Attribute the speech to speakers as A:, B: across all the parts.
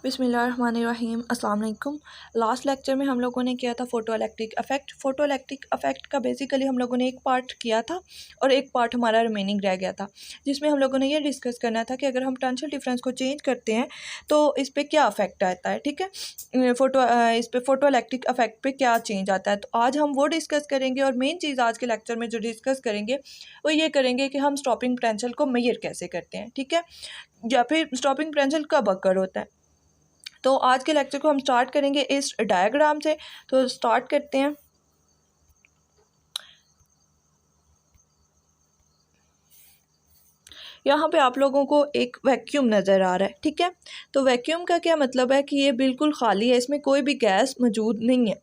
A: बिस्मिल्लाहिर्रहमानिर्रहीम अस्सलाम वालेकुम। लास्ट लेक्चर में हम लोगों ने किया था photo electric effect. Photo electric effect का बेसिकली हम लोगों ने एक पार्ट किया था और एक पार्ट हमारा रिमेनिंग रह गया था, जिसमें हम लोगों ने ये डिस्कस करना था कि अगर हम पोटेंशियल डिफरेंस को चेंज करते हैं तो इस पर क्या अफेक्ट आता है। ठीक है, इस पर फ़ोटो इलेक्ट्रिक इफ़ेक्ट पे क्या चेंज आता है, तो आज हम वो डिस्कस करेंगे। और मेन चीज़ आज के लेक्चर में जो डिस्कस करेंगे वो ये करेंगे कि हम स्टॉपिंग पोटेंशियल को मेजर कैसे करते हैं। ठीक है, या फिर स्टॉपिंग पोटेंशियल कब अकर होता है। तो आज के लेक्चर को हम स्टार्ट करेंगे इस डायग्राम से। तो स्टार्ट करते हैं। यहाँ पे आप लोगों को एक वैक्यूम नज़र आ रहा है। ठीक है, तो वैक्यूम का क्या मतलब है कि ये बिल्कुल खाली है, इसमें कोई भी गैस मौजूद नहीं है।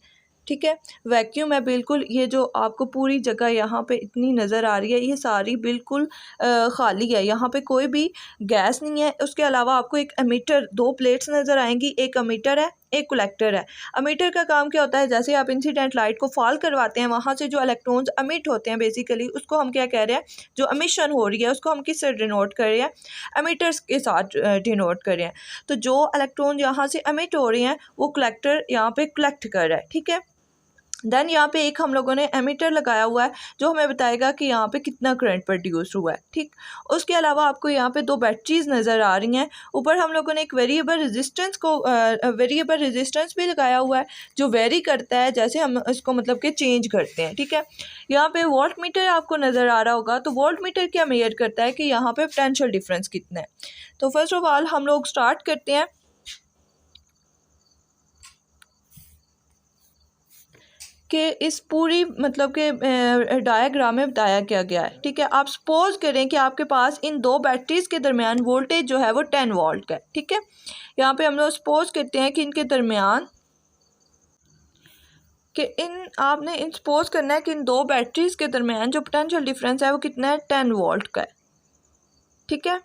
A: ठीक है, वैक्यूम है बिल्कुल। ये जो आपको पूरी जगह यहाँ पे इतनी नज़र आ रही है, ये सारी बिल्कुल खाली है, यहाँ पे कोई भी गैस नहीं है। उसके अलावा आपको एक एमीटर, दो प्लेट्स नज़र आएंगी, एक एमीटर है, एक कलेक्टर है। एमीटर का काम क्या होता है, जैसे आप इंसिडेंट लाइट को फॉल करवाते हैं, वहाँ से जो इलेक्ट्रॉन्स एमिट होते हैं, बेसिकली उसको हम क्या कह रहे हैं, जो एमिशन हो रही है उसको हम किससे डिनोट कर रहे हैं, एमीटर्स के साथ डिनोट कर रहे हैं। तो जो इलेक्ट्रॉन यहाँ से एमिट हो रहे हैं वो कलेक्टर यहाँ पे कलेक्ट कर रहा है। ठीक है, देन यहाँ पे एक हम लोगों ने एमीटर लगाया हुआ है जो हमें बताएगा कि यहाँ पे कितना करंट प्रोड्यूस हुआ है। ठीक, उसके अलावा आपको यहाँ पे दो बैटरीज नज़र आ रही हैं। ऊपर हम लोगों ने एक वेरिएबल रेजिस्टेंस भी लगाया हुआ है जो वेरी करता है जैसे हम इसको मतलब कि चेंज करते हैं। ठीक है, यहाँ पे वोल्ट मीटर आपको नज़र आ रहा होगा। तो वोल्ट मीटर क्या मेजर करता है कि यहाँ पे पोटेंशियल डिफरेंस कितना है। तो फर्स्ट ऑफ ऑल हम लोग स्टार्ट करते हैं कि इस पूरी मतलब के डायग्राम में बताया क्या गया है। ठीक है, आप सपोज करें कि आपके पास इन दो बैटरीज के दरमियान वोल्टेज जो है वो 10 वोल्ट का है। ठीक है, यहाँ पे हम लोग सपोज करते हैं कि इनके दरमियान आपने सपोज करना है कि इन दो बैटरीज के दरमियान जो पोटेंशियल डिफरेंस है वो कितना है, 10 वोल्ट का है। ठीक है,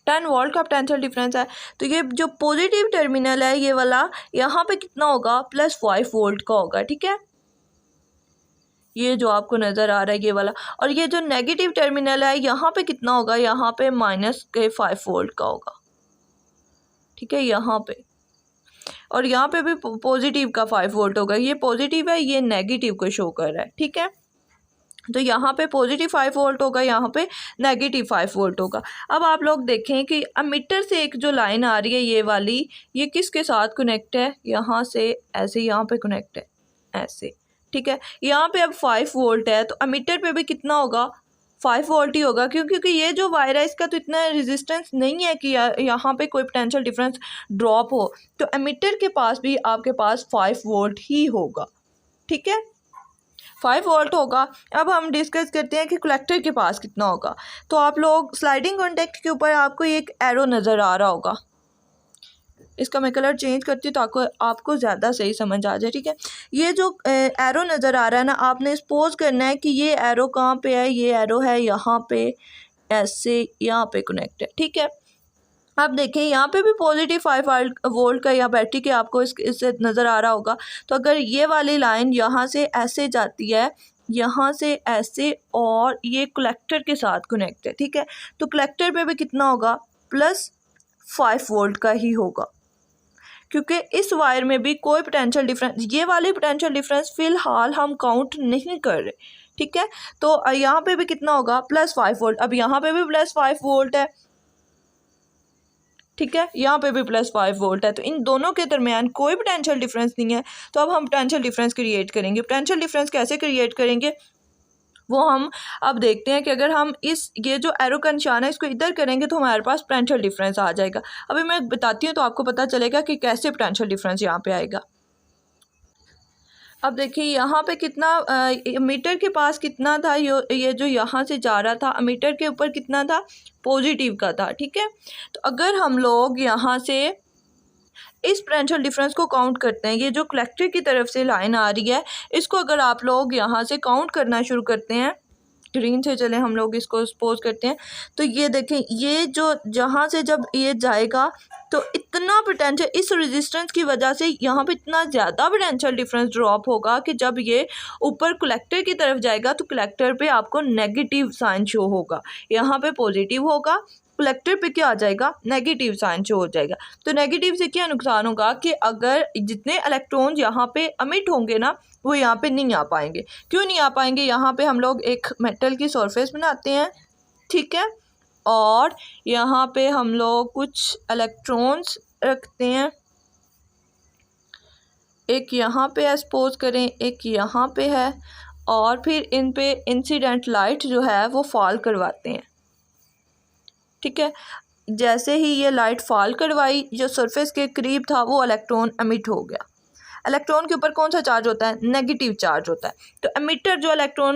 A: 10 वोल्ट का पोटेंशियल डिफरेंस है। तो ये जो पॉजिटिव टर्मिनल है ये वाला, यहाँ पे कितना होगा, +5 वोल्ट का होगा। ठीक है, ये जो आपको नज़र आ रहा है ये वाला। और ये जो नेगेटिव टर्मिनल है यहाँ पे कितना होगा, यहाँ पे -5 वोल्ट का होगा। ठीक है, यहाँ पे, और यहाँ पे भी पॉजिटिव का 5 वोल्ट होगा। ये पॉजिटिव है, ये नेगेटिव को शो कर रहा है। ठीक है, तो यहाँ पे पॉजिटिव 5 वोल्ट होगा, यहाँ पे नेगेटिव 5 वोल्ट होगा। अब आप लोग देखें कि एमीटर से एक जो लाइन आ रही है ये वाली, ये किसके साथ कनेक्ट है, यहाँ से ऐसे यहाँ पे कनेक्ट है ऐसे। ठीक है, यहाँ पे अब 5 वोल्ट है तो एमीटर पे भी कितना होगा, 5 वोल्ट ही होगा, क्योंकि ये जो वायर है इसका तो इतना रेजिस्टेंस नहीं है कि यहाँ पे कोई पोटेंशियल डिफरेंस ड्रॉप हो। तो एमीटर के पास भी आपके पास 5 वोल्ट ही होगा। ठीक है, 5 वोल्ट होगा। अब हम डिस्कस करते हैं कि कलेक्टर के पास कितना होगा। तो आप लोग स्लाइडिंग कॉन्टैक्ट के ऊपर आपको एक एरो नज़र आ रहा होगा, इसका मैं कलर चेंज करती हूँ ताकि आपको ज़्यादा सही समझ आ जाए। ठीक है, ये जो एरो नज़र आ रहा है ना, आपने सपोज करना है कि ये एरो कहाँ पे है, ये एरो है यहाँ पे ऐसे, यहाँ पे कनेक्ट है। ठीक है, आप देखें यहाँ पे भी पॉजिटिव 5 वोल्ट का या बैटरी के आपको इससे नज़र आ रहा होगा। तो अगर ये वाली लाइन यहाँ से ऐसे जाती है, यहाँ से ऐसे, और ये कलेक्टर के साथ कनेक्ट है। ठीक है, तो कलेक्टर पे भी कितना होगा, +5 वोल्ट का ही होगा, क्योंकि इस वायर में भी कोई पोटेंशियल डिफरेंस, ये वाली पोटेंशियल डिफरेंस फ़िलहाल हम काउंट नहीं कर रहे। ठीक है, तो यहाँ पे भी कितना होगा, +5 वोल्ट। अब यहाँ पे भी +5 वोल्ट है। ठीक है, यहाँ पे भी +5 वोल्ट है, तो इन दोनों के दरमियान कोई पोटेंशियल डिफरेंस नहीं है। तो अब हम पोटेंशियल डिफरेंस क्रिएट करेंगे। पोटेंशियल डिफरेंस कैसे क्रिएट करेंगे वो हम अब देखते हैं कि अगर हम ये जो एरो का निशान है इसको इधर करेंगे तो हमारे पास पोटेंशियल डिफरेंस आ जाएगा। अभी मैं बताती हूँ तो आपको पता चलेगा कि कैसे पोटेंशियल डिफरेंस यहाँ पे आएगा। अब देखिए यहाँ पे कितना मीटर के पास कितना था, ये जो यहाँ से जा रहा था मीटर के ऊपर कितना था, पॉजिटिव का था। ठीक है, तो अगर हम लोग यहाँ से इस पोटेंशियल डिफरेंस को काउंट करते हैं, ये जो कलेक्टर की तरफ से लाइन आ रही है इसको अगर आप लोग यहाँ से काउंट करना शुरू करते हैं, ग्रीन से चले हम लोग इसको सपोज करते हैं, तो ये देखें ये जो जहाँ से जब ये जाएगा तो इतना पोटेंशियल, इस रेजिस्टेंस की वजह से यहाँ पे इतना ज़्यादा पोटेंशियल डिफरेंस ड्रॉप होगा कि जब ये ऊपर कलेक्टर की तरफ जाएगा तो कलेक्टर पे आपको नेगेटिव साइन शो होगा, यहाँ पे पॉजिटिव होगा, कलेक्टर पे क्या आ जाएगा, नेगेटिव साइन शो हो जाएगा। तो नेगेटिव से क्या नुकसान होगा कि अगर जितने इलेक्ट्रॉन यहाँ पे अमिट होंगे ना वो यहाँ पे नहीं आ पाएंगे। क्यों नहीं आ पाएंगे, यहाँ पे हम लोग एक मेटल की सरफेस बनाते हैं, ठीक है, और यहाँ पे हम लोग कुछ इलेक्ट्रॉन्स रखते हैं, एक यहाँ पे सपोज करें, एक यहाँ पे है, और फिर इन पे इंसिडेंट लाइट जो है वो फॉल करवाते हैं, ठीक है। जैसे ही ये लाइट फॉल करवाई, जो सरफेस के करीब था वो इलेक्ट्रॉन एमिट हो गया। इलेक्ट्रॉन के ऊपर कौन सा चार्ज होता है, नेगेटिव चार्ज होता है। तो एमिटर जो इलेक्ट्रॉन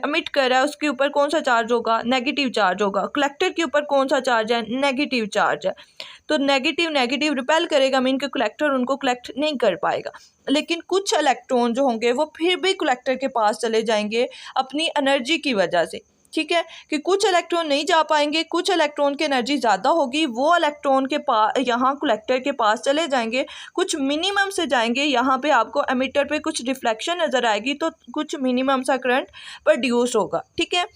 A: एमिट कर रहा है उसके ऊपर कौन सा चार्ज होगा, नेगेटिव चार्ज होगा। कलेक्टर के ऊपर कौन सा चार्ज है, नेगेटिव चार्ज है। तो नेगेटिव नेगेटिव रिपेल करेगा, मीन के कलेक्टर उनको कलेक्ट नहीं कर पाएगा। लेकिन कुछ इलेक्ट्रॉन जो होंगे वो फिर भी कलेक्टर के पास चले जाएंगे अपनी एनर्जी की वजह से, ठीक है, कि कुछ इलेक्ट्रॉन नहीं जा पाएंगे, कुछ इलेक्ट्रॉन की एनर्जी ज़्यादा होगी, वो इलेक्ट्रॉन के पास यहाँ कलेक्टर के पास चले जाएंगे, कुछ मिनिमम से जाएंगे। यहाँ पे आपको एमिटर पे कुछ रिफ्लेक्शन नज़र आएगी, तो कुछ मिनिमम सा करंट प्रोड्यूस होगा, ठीक है।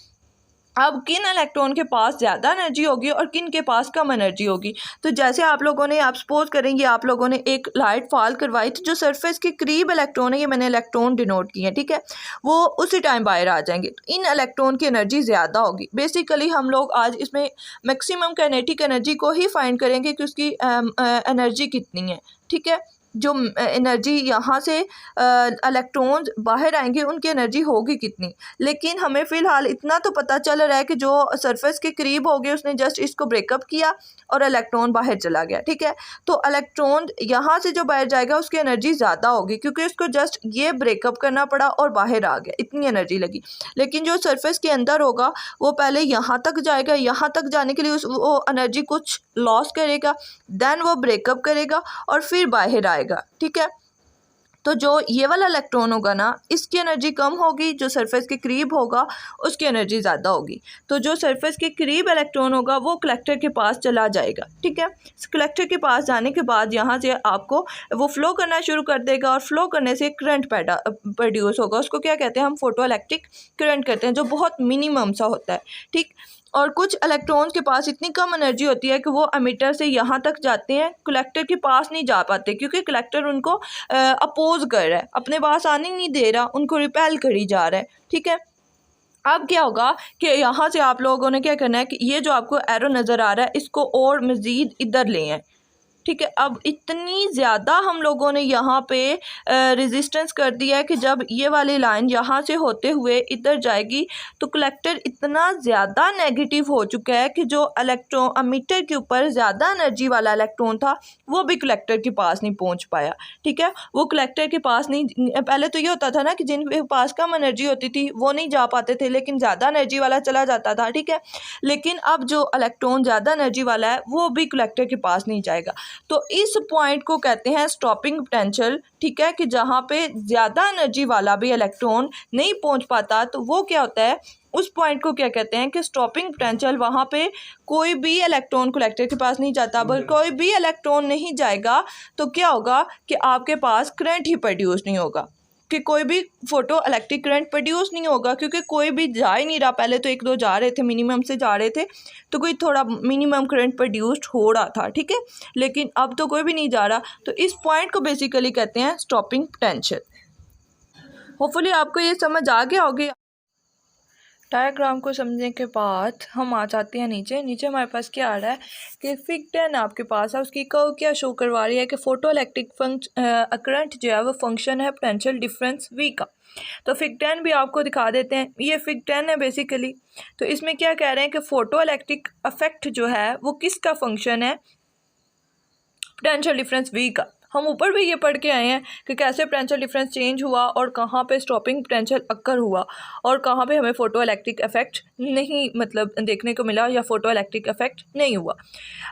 A: अब किन इलेक्ट्रॉन के पास ज़्यादा एनर्जी होगी और किन के पास कम एनर्जी होगी। तो जैसे आप लोगों ने, आप सपोज करेंगे आप लोगों ने एक लाइट फॉल करवाई, तो जो सरफेस के करीब इलेक्ट्रॉन है, ये मैंने इलेक्ट्रॉन डिनोट किए हैं, ठीक है, वो उसी टाइम बाहर आ जाएंगे। तो इन इलेक्ट्रॉन की एनर्जी ज़्यादा होगी। बेसिकली हम लोग आज इसमें मैक्सिमम काइनेटिक एनर्जी को ही फाइंड करेंगे कि उसकी एनर्जी कितनी है, ठीक है। जो एनर्जी यहाँ से इलेक्ट्रॉन्स बाहर आएंगे उनकी एनर्जी होगी कितनी। लेकिन हमें फ़िलहाल इतना तो पता चल रहा है कि जो सरफेस के करीब हो गए उसने जस्ट इसको ब्रेकअप किया और इलेक्ट्रॉन बाहर चला गया, ठीक है। तो इलेक्ट्रॉन यहाँ से जो बाहर जाएगा उसकी एनर्जी ज़्यादा होगी, क्योंकि उसको जस्ट ये ब्रेकअप करना पड़ा और बाहर आ गया, इतनी एनर्जी लगी। लेकिन जो सरफेस के अंदर होगा वो पहले यहाँ तक जाएगा, यहाँ तक जाने के लिए वो एनर्जी कुछ लॉस करेगा, देन वो ब्रेकअप करेगा और फिर बाहर आएगा, ठीक है। तो जो ये वाला इलेक्ट्रॉन होगा ना, इसकी एनर्जी कम होगी, जो सरफेस के करीब होगा उसकी एनर्जी ज़्यादा होगी। तो जो सरफेस के करीब इलेक्ट्रॉन होगा वो कलेक्टर के पास चला जाएगा, ठीक है। कलेक्टर के पास जाने के बाद यहाँ से आपको वो फ्लो करना शुरू कर देगा, और फ्लो करने से करंट प्रोड्यूस होगा। उसको क्या कहते हैं हम, फोटो इलेक्ट्रिक करंट कहते हैं, जो बहुत मिनिमम सा होता है, ठीक। और कुछ इलेक्ट्रॉन्स के पास इतनी कम एनर्जी होती है कि वो एमिटर से यहाँ तक जाते हैं, कलेक्टर के पास नहीं जा पाते, क्योंकि कलेक्टर उनको अपोज कर रहा है, अपने पास आने नहीं दे रहा, उनको रिपेल करी जा रहा है, ठीक है। अब क्या होगा कि यहाँ से आप लोगों ने क्या करना है कि ये जो आपको एरो नज़र आ रहा है इसको और मज़ीद इधर ले आए, ठीक है। अब इतनी ज़्यादा हम लोगों ने यहाँ पे रेजिस्टेंस कर दिया है कि जब ये वाली लाइन यहाँ से होते हुए इधर जाएगी तो कलेक्टर इतना ज़्यादा नेगेटिव हो चुका है कि जो इलेक्ट्रॉन एमिटर के ऊपर ज़्यादा एनर्जी वाला इलेक्ट्रॉन था वो भी कलेक्टर के पास नहीं पहुँच पाया, ठीक है। वो कलेक्टर के पास नहीं, पहले तो ये होता था ना कि जिन के पास कम एनर्जी होती थी वो नहीं जा पाते थे, लेकिन ज़्यादा एनर्जी वाला चला जाता था, ठीक है। लेकिन अब जो इलेक्ट्रॉन ज़्यादा एनर्जी वाला है वो भी कलेक्टर के पास नहीं जाएगा। तो इस पॉइंट को कहते हैं स्टॉपिंग पोटेंशियल, ठीक है, कि जहाँ पे ज़्यादा एनर्जी वाला भी इलेक्ट्रॉन नहीं पहुँच पाता तो वो क्या होता है, उस पॉइंट को क्या कहते हैं कि स्टॉपिंग पोटेंशियल। वहाँ पे कोई भी इलेक्ट्रॉन कलेक्टर के पास नहीं जाता, अगर कोई भी इलेक्ट्रॉन नहीं जाएगा तो क्या होगा कि आपके पास करंट ही प्रोड्यूस नहीं होगा, कि कोई भी फोटो इलेक्ट्रिक करंट प्रोड्यूस नहीं होगा, क्योंकि कोई भी जा ही नहीं रहा। पहले तो एक दो जा रहे थे, मिनिमम से जा रहे थे, तो कोई थोड़ा मिनिमम करंट प्रोड्यूस्ड हो रहा था, ठीक है, लेकिन अब तो कोई भी नहीं जा रहा। तो इस पॉइंट को बेसिकली कहते हैं स्टॉपिंग पोटेंशियल। होपफुली आपको ये समझ आ गया होगी। डायग्राम को समझने के बाद हम आ जाते हैं नीचे। नीचे हमारे पास क्या आ रहा है कि फिग 10 आपके पास है, उसकी कर्व क्या शो करवा रही है कि फोटो इलेक्ट्रिक करंट जो है वो फंक्शन है पोटेंशियल डिफरेंस V का। तो फिग 10 भी आपको दिखा देते हैं, ये फिग 10 है बेसिकली। तो इसमें क्या कह रहे हैं कि फोटो इलेक्ट्रिक इफेक्ट जो है वो किसका फंक्शन है, पोटेंशियल डिफरेंस V का। हम ऊपर भी ये पढ़ के आए हैं कि कैसे पोटेंशियल डिफरेंस चेंज हुआ और कहाँ पे स्टॉपिंग पोटेंशियल अक्कर हुआ और कहाँ पे हमें फोटो इलेक्ट्रिक इफेक्ट नहीं मतलब देखने को मिला या फोटो इलेक्ट्रिक इफेक्ट नहीं हुआ।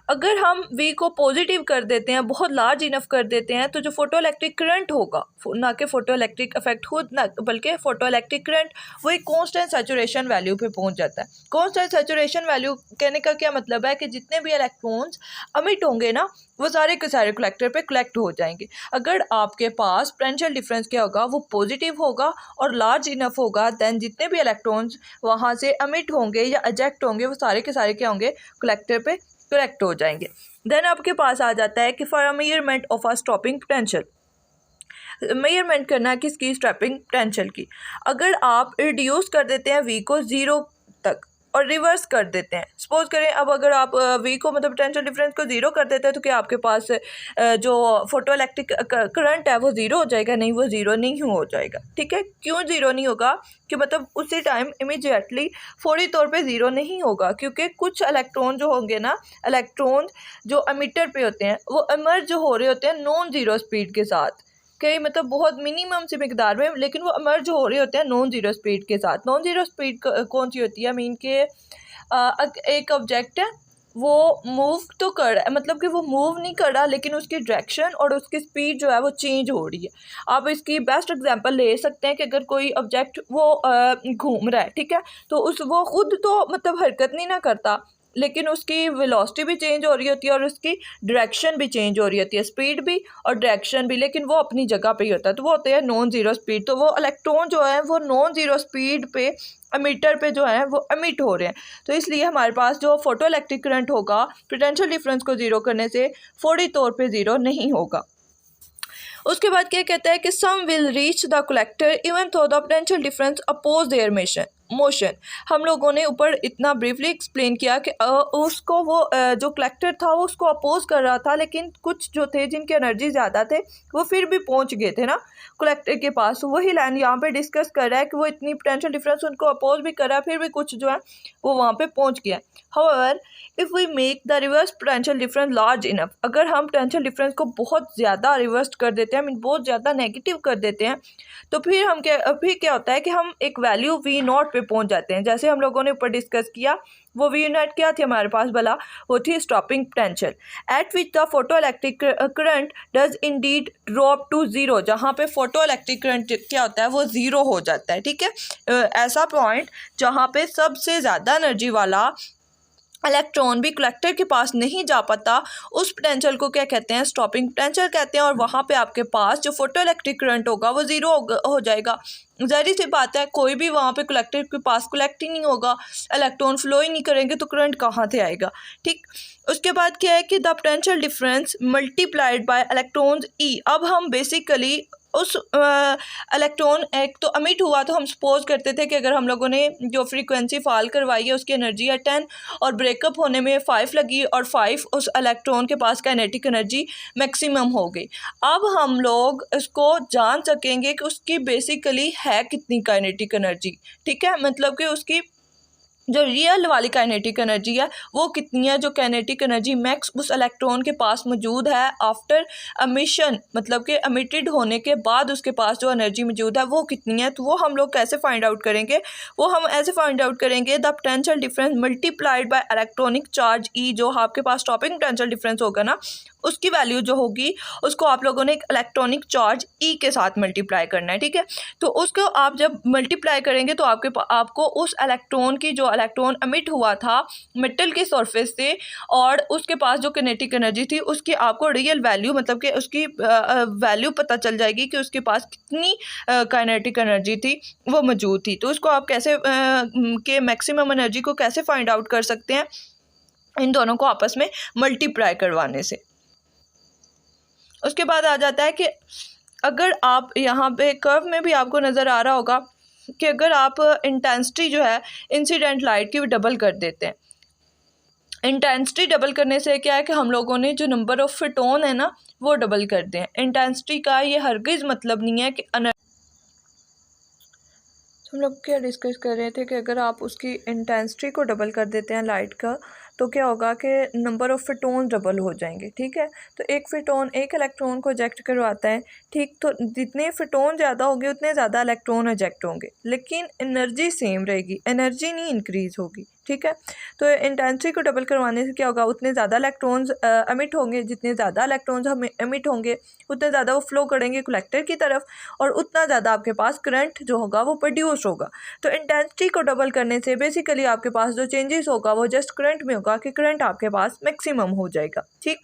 A: अगर हम V को पॉजिटिव कर देते हैं, बहुत लार्ज इनफ कर देते हैं, तो जो फोटो इलेक्ट्रिक करंट होगा, ना कि फोटो इलेक्ट्रिक इफेक्ट खुद ना बल्कि फोटो इलेक्ट्रिक करंट, वो एक कॉन्स्टेंट सैचुरेशन वैल्यू पे पहुंच जाता है। कॉन्स्टेंट सैचुरेशन वैल्यू कहने का क्या मतलब है कि जितने भी इलेक्ट्रॉन्स अमिट होंगे ना वो सारे के सारे कलेक्टर पे कलेक्ट हो जाएंगे। अगर आपके पास पोटेंशियल डिफरेंस क्या होगा, वो पॉजिटिव होगा और लार्ज इनफ होगा, देन जितने भी इलेक्ट्रॉन्स वहाँ से एमिट होंगे या एजेक्ट होंगे वो सारे के सारे क्या होंगे, कलेक्टर पे कलेक्ट हो जाएंगे। देन आपके पास आ जाता है कि for a measurement of a stopping potential, measurement करना है किसकी, स्टॉपिंग पोटेंशियल की। अगर आप रिड्यूस कर देते हैं वी को 0 तक और रिवर्स कर देते हैं, सपोज करें अब अगर आप वी को मतलब पोटेंशियल डिफरेंस को 0 कर देते हैं तो क्या आपके पास जो फोटो इलेक्ट्रिक करंट है वो 0 हो जाएगा? नहीं, वो 0 नहीं हो जाएगा। ठीक है, क्यों 0 नहीं होगा? कि मतलब उसी टाइम इमीडिएटली फौरी तौर पे 0 नहीं होगा, क्योंकि कुछ इलेक्ट्रॉन जो होंगे ना, इलेक्ट्रॉन जो एमिटर पे होते हैं वो इमर्ज हो रहे होते हैं नॉन ज़ीरो स्पीड के साथ, कई मतलब बहुत मिनिमम सी मिकदार में, लेकिन वो इमर्ज हो रहे होते हैं नॉन ज़ीरो स्पीड के साथ। नॉन ज़ीरो स्पीड कौन सी होती है? मीन के एक ऑब्जेक्ट है वो मूव तो कर रहा है, मतलब कि वो मूव नहीं कर रहा, लेकिन उसकी डायरेक्शन और उसकी स्पीड जो है वो चेंज हो रही है। आप इसकी बेस्ट एग्जांपल ले सकते हैं कि अगर कोई ऑब्जेक्ट वो घूम रहा है, ठीक है, तो वो खुद तो मतलब हरकत नहीं ना करता, लेकिन उसकी वेलोसिटी भी चेंज हो रही होती है और उसकी डायरेक्शन भी चेंज हो रही होती है, स्पीड भी और डायरेक्शन भी, लेकिन वो अपनी जगह पे ही होता है, तो वो होते हैं नॉन ज़ीरो स्पीड। तो वो इलेक्ट्रॉन जो है वो नॉन ज़ीरो स्पीड पे एमिटर पे जो है वो एमिट हो रहे हैं, तो इसलिए हमारे पास जो फोटो इलेक्ट्रिक करंट होगा पोटेंशियल डिफरेंस को 0 करने से फौरी तौर पे 0 नहीं होगा। उसके बाद क्या कहता है कि some will reach the collector even though the potential difference oppose their motion. हम लोगों ने ऊपर इतना ब्रीफली एक्सप्लेन किया कि उसको वो जो कलेक्टर था वो उसको अपोज कर रहा था, लेकिन कुछ जो थे जिनकी एनर्जी ज़्यादा थे वो फिर भी पहुंच गए थे ना कलेक्टर के पास। वही लाइन यहाँ पे डिस्कस कर रहा है कि वो इतनी पोटेंशियल डिफरेंस उनको अपोज भी कर रहा है, फिर भी कुछ जो है वो वहाँ पे पहुँच गया। However if we make the reverse potential difference large enough, अगर हम पोटेंशियल डिफरेंस को बहुत ज़्यादा रिवर्स कर देते हैं, मीन बहुत ज़्यादा नेगेटिव कर देते हैं, तो फिर क्या होता है कि हम एक वैल्यू वी नॉट पे पहुंच जाते हैं। जैसे हम लोगों ने ऊपर डिस्कस किया, वो वी नॉट क्या थी हमारे पास भला, वो थी stopping potential at which the photo electric current does indeed drop to 0, जहाँ पे फोटो इलेक्ट्रिक करंट क्या होता है वो 0 हो जाता है। ठीक है, ऐसा पॉइंट जहाँ पे सबसे ज़्यादा एनर्जी वाला इलेक्ट्रॉन भी कलेक्टर के पास नहीं जा पाता, उस पोटेंशियल को क्या कहते हैं, स्टॉपिंग पोटेंशियल कहते हैं। और वहाँ पे आपके पास जो फोटो इलेक्ट्रिक करंट होगा वो 0 हो जाएगा। ज़ाहिर सी बात है, कोई भी वहाँ पे कलेक्टर के पास कलेक्ट ही नहीं होगा, इलेक्ट्रॉन फ्लो ही नहीं करेंगे, तो करंट कहाँ से आएगा। ठीक, उसके बाद क्या है कि the potential difference multiplied by electrons e. अब हम बेसिकली उस इलेक्ट्रॉन एक तो अमिट हुआ, तो हम सपोज करते थे कि अगर हम लोगों ने जो फ्रीक्वेंसी फॉल करवाई है उसकी एनर्जी है 10 और ब्रेकअप होने में 5 लगी और 5 उस इलेक्ट्रॉन के पास काइनेटिक एनर्जी मैक्सिमम हो गई। अब हम लोग इसको जान सकेंगे कि उसकी बेसिकली है कितनी काइनेटिक एनर्जी। ठीक है, मतलब कि उसकी जो रियल वाली काइनेटिक एनर्जी है वो कितनी है, जो काइनेटिक एनर्जी मैक्स उस इलेक्ट्रॉन के पास मौजूद है आफ्टर एमिशन, मतलब कि एमिटेड होने के बाद उसके पास जो एनर्जी मौजूद है वो कितनी है। तो वो हम लोग कैसे फाइंड आउट करेंगे, वो हम ऐसे फाइंड आउट करेंगे the potential difference multiplied by electronic charge e. जो आपके पास स्टॉपिंग पोटेंशियल डिफरेंस होगा ना, उसकी वैल्यू जो होगी उसको आप लोगों ने एक इलेक्ट्रॉनिक चार्ज ई के साथ मल्टीप्लाई करना है। ठीक है, तो उसको आप जब मल्टीप्लाई करेंगे तो आपको उस इलेक्ट्रॉन की जो इलेक्ट्रॉन एमिट हुआ था मेटल के सरफेस से और उसके पास जो काइनेटिक एनर्जी थी उसकी आपको रियल वैल्यू, मतलब कि उसकी वैल्यू पता चल जाएगी कि उसके पास कितनी काइनेटिक एनर्जी थी वो मौजूद थी। तो उसको आप कैसे के मैक्सिमम एनर्जी को कैसे फाइंड आउट कर सकते हैं, इन दोनों को आपस में मल्टीप्लाई करवाने से। उसके बाद आ जाता है कि अगर आप यहाँ पे कर्व में भी आपको नज़र आ रहा होगा कि अगर आप इंटेंसिटी जो है इंसिडेंट लाइट की भी डबल कर देते हैं, इंटेंसिटी डबल करने से क्या है कि हम लोगों ने जो नंबर ऑफ फोटोन है ना वो डबल कर दें। इंटेंसिटी का ये हरगिज़ मतलब नहीं है कि हम लोग क्या डिस्कस कर रहे थे कि अगर आप उसकी इंटेंसिटी को डबल कर देते हैं लाइट का, तो क्या होगा कि नंबर ऑफ़ फोटोन डबल हो जाएंगे। ठीक है, तो एक फोटोन एक इलेक्ट्रॉन को इजेक्ट करवाता है। ठीक, तो जितने फोटोन ज़्यादा होंगे उतने ज़्यादा इलेक्ट्रॉन इजेक्ट होंगे, लेकिन एनर्जी सेम रहेगी, एनर्जी नहीं इंक्रीज़ होगी। ठीक है, तो इंटेंसिटी को डबल करवाने से क्या होगा, उतने ज़्यादा इलेक्ट्रॉन्स एमिट होंगे, जितने ज़्यादा इलेक्ट्रॉन्स हम एमिट होंगे उतने ज़्यादा वो फ्लो करेंगे कलेक्टर की तरफ और उतना ज़्यादा आपके पास करंट जो होगा वो प्रोड्यूस होगा। तो इंटेंसिटी को डबल करने से बेसिकली आपके पास जो चेंजेस होगा वो जस्ट करंट में होगा कि करंट आपके पास मैक्सिमम हो जाएगा। ठीक,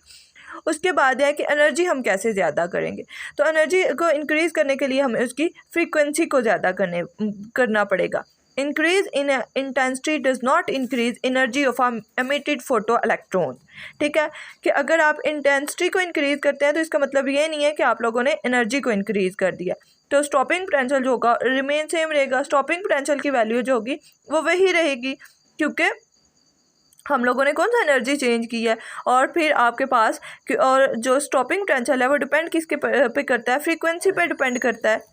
A: उसके बाद है कि एनर्जी हम कैसे ज़्यादा करेंगे। तो एनर्जी को इंक्रीज़ करने के लिए हमें उसकी फ्रीक्वेंसी को ज़्यादा करना पड़ेगा। Increase in intensity does not increase energy of emitted photo electron. ठीक है, कि अगर आप इंटेंसिटी को इंक्रीज़ करते हैं तो इसका मतलब ये नहीं है कि आप लोगों ने एनर्जी को इंक्रीज़ कर दिया। तो स्टॉपिंग पोटेंशियल जो होगा रिमेन सेम रहेगा। स्टॉपिंग पोटेंशियल की वैल्यू जो होगी वो वही रहेगी, क्योंकि हम लोगों ने कौन सा एनर्जी चेंज की है। और फिर आपके पास और जो स्टॉपिंग पोटेंशियल है वो डिपेंड किसके पे करता है, फ्रीक्वेंसी पे डिपेंड करता है,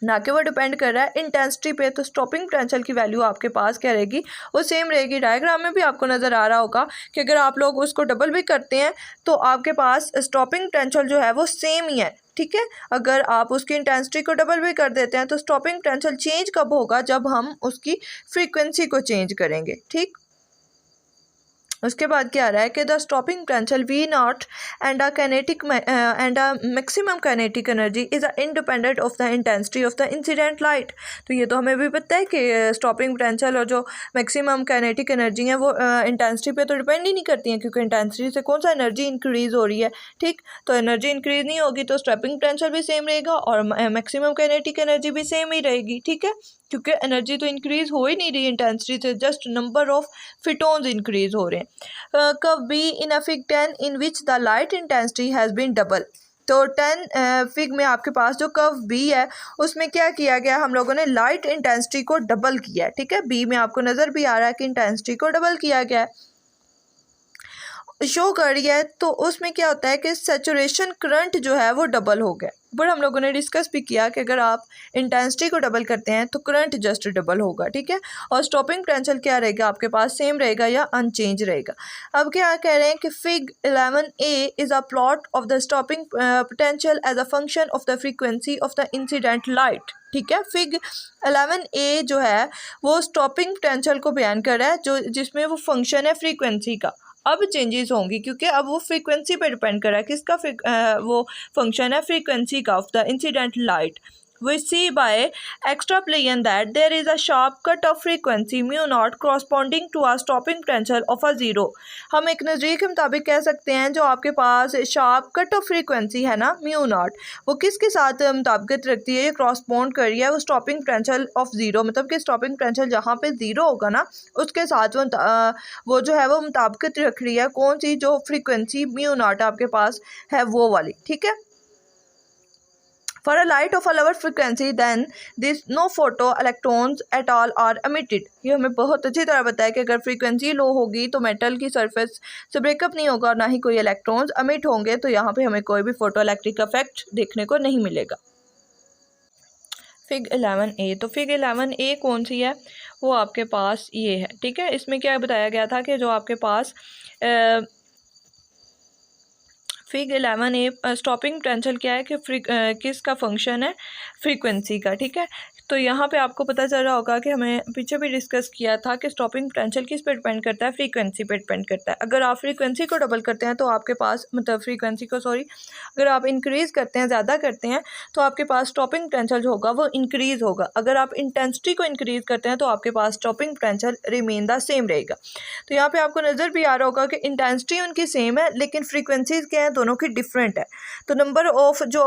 A: ना कि वो डिपेंड कर रहा है इंटेंसिटी पे। तो स्टॉपिंग पोटेंशियल की वैल्यू आपके पास क्या रहेगी, वो सेम रहेगी। डायग्राम में भी आपको नज़र आ रहा होगा कि अगर आप लोग उसको डबल भी करते हैं तो आपके पास स्टॉपिंग पोटेंशियल जो है वो सेम ही है। ठीक है, अगर आप उसकी इंटेंसिटी को डबल भी कर देते हैं तो स्टॉपिंग पोटेंशियल चेंज कब होगा, जब हम उसकी फ्रीक्वेंसी को चेंज करेंगे। ठीक, उसके बाद क्या आ रहा है कि the stopping potential we not and a maximum kinetic energy is a independent of the intensity of the incident light. तो ये तो हमें भी पता है कि स्टॉपिंग पोटेंशियल और जो मैक्सिमम काइनेटिक एनर्जी है वो इंटेंसिटी पे तो डिपेंड ही नहीं करती हैं, क्योंकि इंटेंसिटी से कौन सा एनर्जी इंक्रीज़ हो रही है। ठीक, तो एनर्जी इंक्रीज़ नहीं होगी तो स्टॉपिंग पोटेंशियल भी सेम रहेगा और मैक्सिमम काइनेटिक एनर्जी भी सेम ही रहेगी। ठीक है, क्योंकि एनर्जी तो इंक्रीज़ हो ही नहीं रही इंटेंसिटी से, just number of photons increase हो रहे हैं। Curve B in a fig 10 in which the light intensity has been double. तो 10 फिग में आपके पास जो कर्व बी है उसमें क्या किया गया, हम लोगों ने लाइट इंटेंसिटी को डबल किया है। ठीक है, बी में आपको नज़र भी आ रहा है कि इंटेंसिटी को डबल किया गया है, शो कर रही है। तो उसमें क्या होता है कि सैचुरेशन करंट जो है वो डबल हो गया। बट हम लोगों ने डिस्कस भी किया कि अगर आप इंटेंसिटी को डबल करते हैं तो करंट जस्ट डबल होगा। ठीक है, और स्टॉपिंग पोटेंशियल क्या रहेगा आपके पास, सेम रहेगा या अनचेंज रहेगा। अब क्या कह रहे हैं कि fig 11A is a plot of the stopping potential as a function of the frequency of the incident light. ठीक है, फिग 11A जो है वो स्टॉपिंग पोटेंशियल को बयान कर रहा है, जो जिसमें वो फंक्शन है फ्रीक्वेंसी का। अब चेंजेस होंगी क्योंकि अब वो फ्रीक्वेंसी पे डिपेंड कर रहा है, किसका वो फंक्शन है फ्रीक्वेंसी का of the incident light. We see by extrapolation that there is a sharp cut of frequency mu naught corresponding to a stopping potential of a zero। हम एक नज़रिए के मुताबिक कह सकते हैं जो आपके पास शार्प कट ऑफ फ्रीक्वेंसी है ना म्यू नॉट, वो किसके साथ मुताबिकत रखती है, ये क्रॉसपॉन्ड कर रही है वो स्टॉपिंग पोटेंशियल ऑफ ज़ीरो। मतलब कि स्टॉपिंग पोटेंशियल जहाँ पे ज़ीरो होगा ना उसके साथ वो जो है वो मुताबिकत रख रही है कौन सी, जो फ्रीक्वेंसी म्यू नॉट आपके पास है वो वाली। ठीक है, For a light of a lower frequency then this no photo electrons at all are emitted। ये हमें बहुत अच्छी तरह बताया कि अगर फ्रीक्वेंसी लो होगी तो मेटल की सरफेस से ब्रेकअप नहीं होगा और ना ही कोई इलेक्ट्रॉन्स एमिट होंगे, तो यहाँ पे हमें कोई भी फोटो इलेक्ट्रिक इफेक्ट देखने को नहीं मिलेगा। फिग 11A, तो फिग 11A कौन सी है, वो आपके पास ये है। ठीक है, इसमें क्या बताया गया था कि जो आपके पास फिग 11A स्टॉपिंग पोटेंशियल क्या है कि किसका फंक्शन है, फ्रीक्वेंसी का। ठीक है, तो यहाँ पे आपको पता चल रहा होगा कि हमें पीछे भी डिस्कस किया था कि स्टॉपिंग पोटेंशियल किस पे डिपेंड करता है, फ्रीक्वेंसी पे डिपेंड करता है। अगर आप फ्रीक्वेंसी को डबल करते हैं तो आपके पास मतलब फ्रीक्वेंसी को अगर आप इंक्रीज़ करते हैं, ज़्यादा करते हैं, तो आपके पास स्टॉपिंग पोटेंशियल जो होगा वो इंक्रीज़ होगा। अगर आप इंटेंसिटी को इंक्रीज़ करते हैं तो आपके पास stopping potential remain the same रहेगा। तो यहाँ पर आपको नज़र भी आ रहा होगा कि इंटेंसिटी उनकी सेम है लेकिन फ्रीक्वेंसीज़ क्या है, दोनों की डिफरेंट है। तो नंबर ऑफ जो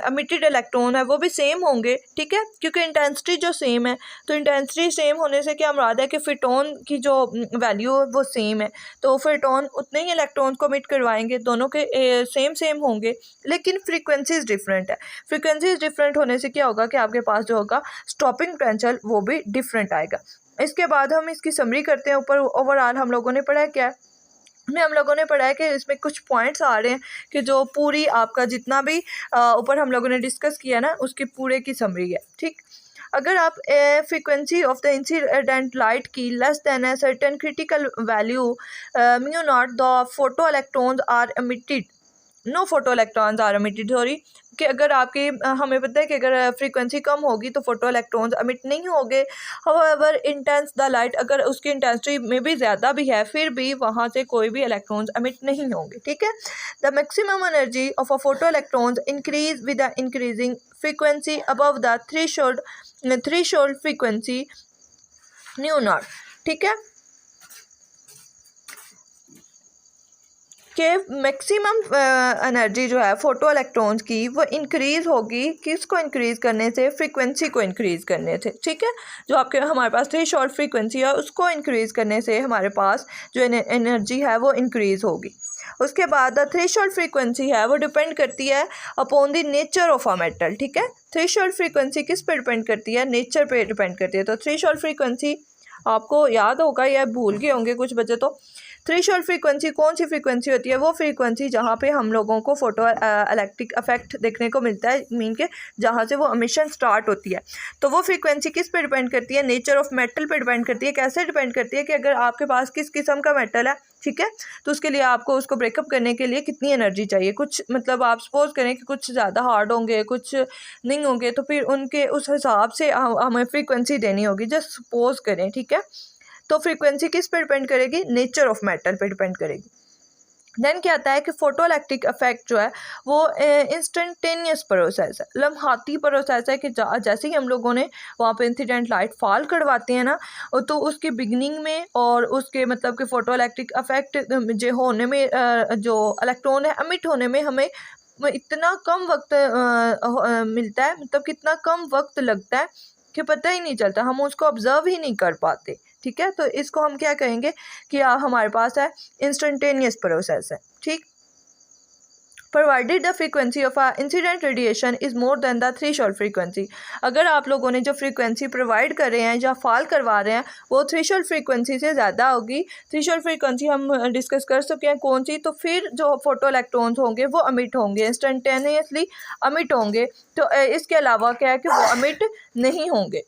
A: एमिटेड इलेक्ट्रॉन है वो भी सेम होंगे। ठीक है, क्योंकि इंटेंसिटी जो सेम है, तो इंटेंसिटी सेम होने से क्या मुराद है कि फिटोन की जो वैल्यू है वो सेम है, तो फिटोन उतने ही इलेक्ट्रॉन को एमिट करवाएंगे, दोनों के सेम होंगे, लेकिन फ्रीक्वेंसीज डिफरेंट है। फ्रीक्वेंसीज डिफरेंट होने से क्या होगा कि आपके पास जो होगा स्टॉपिंग पोटेंशियल वो भी डिफरेंट आएगा। इसके बाद हम इसकी समरी करते हैं। ऊपर ओवरऑल हम लोगों ने पढ़ा क्या है, हम लोगों ने पढ़ा है कि इसमें कुछ पॉइंट्स आ रहे हैं कि जो पूरी आपका जितना भी ऊपर हम लोगों ने डिस्कस किया ना उसकी पूरे की समरी है। ठीक, अगर आप frequency of the incident light की less than a certain critical value mu naught the photo electrons are emitted, no photo electrons are emitted, sorry, कि अगर आपकी हमें पता है कि अगर फ्रीक्वेंसी कम होगी तो फोटो इलेक्ट्रॉन्स एमिट नहीं होंगे। हाउएवर इंटेंस द लाइट, अगर उसकी इंटेंसिटी में भी ज़्यादा भी है फिर भी वहाँ से कोई भी इलेक्ट्रॉन्स एमिट नहीं होंगे। ठीक है, the maximum energy of a photo electrons increase with the increasing frequency above the threshold frequency mu naught. ठीक है, कि मैक्सिमम एनर्जी जो है फोटो इलेक्ट्रॉन्स की वो इंक्रीज़ होगी किसको इंक्रीज़ करने से, फ्रीक्वेंसी को इंक्रीज़ करने से, ठीक है। जो आपके हमारे पास थ्रेशोल्ड फ्रीक्वेंसी है उसको इंक्रीज़ करने से हमारे पास जो एनर्जी है वो इंक्रीज़ होगी। उसके बाद द थ्रेशोल्ड फ्रीक्वेंसी है वो डिपेंड करती है upon the nature of a metal, ठीक है। थ्रेशोल्ड फ्रीक्वेंसी किस पे डिपेंड करती है, नेचर पे डिपेंड करती है। तो थ्रेशोल्ड फ्रीक्वेंसी आपको याद होगा या भूल गए होंगे कुछ बच्चे तो। थ्रेशोल्ड फ्रीक्वेंसी कौन सी फ्रीक्वेंसी होती है, वो फ्रीक्वेंसी जहाँ पे हम लोगों को फोटो इलेक्ट्रिक इफेक्ट देखने को मिलता है, मीन के जहाँ से वो एमिशन स्टार्ट होती है। तो वो फ्रीक्वेंसी किस पे डिपेंड करती है, नेचर ऑफ मेटल पे डिपेंड करती है। कैसे डिपेंड करती है कि अगर आपके पास किस किस्म का मेटल है, ठीक है, तो उसके लिए आपको उसको ब्रेकअप करने के लिए कितनी एनर्जी चाहिए। कुछ मतलब आप सपोज करें कि कुछ ज़्यादा हार्ड होंगे, कुछ नहीं होंगे, तो फिर उनके उस हिसाब से हमें फ्रीक्वेंसी देनी होगी। जस्ट सपोज करें, ठीक है। तो फ्रीक्वेंसी किस पे डिपेंड करेगी, नेचर ऑफ मेटल पे डिपेंड करेगी। देन क्या आता है कि फोटो इलेक्ट्रिक इफेक्ट जो है वो इंस्टेंटेनियस प्रोसेस है, लम्हाती प्रोसेस है कि जैसे ही हम लोगों ने वहाँ पे इंसिडेंट लाइट फॉल करवाते हैं ना, तो उसके बिगनिंग में और उसके मतलब कि फोटो इलेक्ट्रिक इफेक्ट जो होने में जो इलेक्ट्रॉन है एमिट होने में हमें इतना कम वक्त मिलता है, मतलब कितना कम वक्त लगता है कि पता ही नहीं चलता, हम उसको ऑब्जर्व ही नहीं कर पाते, ठीक है। तो इसको हम क्या कहेंगे कि हमारे पास है इंस्टेंटेनियस प्रोसेस है, ठीक। Provided the frequency of a incident radiation is more than the threshold frequency. अगर आप लोगों ने जो फ्रीक्वेंसी प्रोवाइड कर रहे हैं या फॉल करवा रहे हैं वो थ्रेशोल्ड फ्रीक्वेंसी से ज़्यादा होगी। थ्रेशोल्ड फ्रीक्वेंसी हम डिस्कस कर चुके हैं कौन सी, तो फिर जो फोटो इलेक्ट्रॉन्स होंगे वो अमिट होंगे, इंस्टेंटेनियसली अमिट होंगे। तो इसके अलावा क्या है कि वो अमिट नहीं होंगे।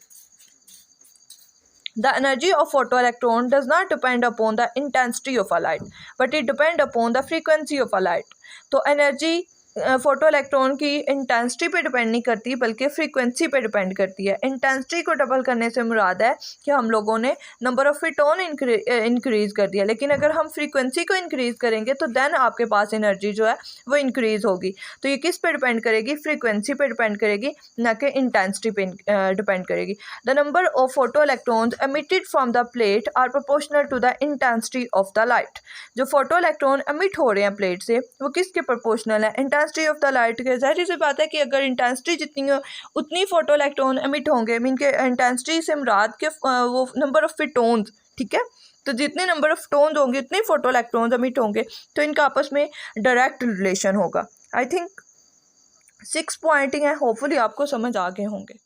A: The energy of photoelectron does not depend upon the intensity of a light, but it depends upon the frequency of a light. तो एनर्जी फोटो इलेक्ट्रॉन की इंटेंसिटी पे डिपेंड नहीं करती बल्कि फ्रीक्वेंसी पे डिपेंड करती है। इंटेंसिटी को डबल करने से मुराद है कि हम लोगों ने नंबर ऑफ फोटोन इंक्रीज़ कर दिया, लेकिन अगर हम फ्रीक्वेंसी को इंक्रीज़ करेंगे तो देन आपके पास एनर्जी जो है वो इंक्रीज़ होगी। तो ये किस पे डिपेंड करेगी, फ्रीक्वेंसी पे डिपेंड करेगी, ना कि इंटेंसिटी पे डिपेंड करेगी। The number of photo electrons emitted from the plate are proportional to the intensity of the light. जो फोटो इलेक्ट्रॉन एमिट हो रहे हैं प्लेट से वो किसके प्रोपोर्शनल है, इंटेंसिटी ऑफ द लाइट के। जाहिर सी बात है कि अगर इंटेंसिटी जितनी हो उतनी फोटो इलेक्ट्रॉन एमिट होंगे, मीन के इंटेंसिटी से मुराद के वो नंबर ऑफ फोटोन्स, ठीक है। तो जितने नंबर ऑफ फोटोन्स होंगे उतने फोटो इलेक्ट्रॉन्स एमिट होंगे, तो इनका आपस में डायरेक्ट रिलेशन होगा। आई थिंक 6 पॉइंटिंग है, होपफुली आपको समझ आ गए होंगे।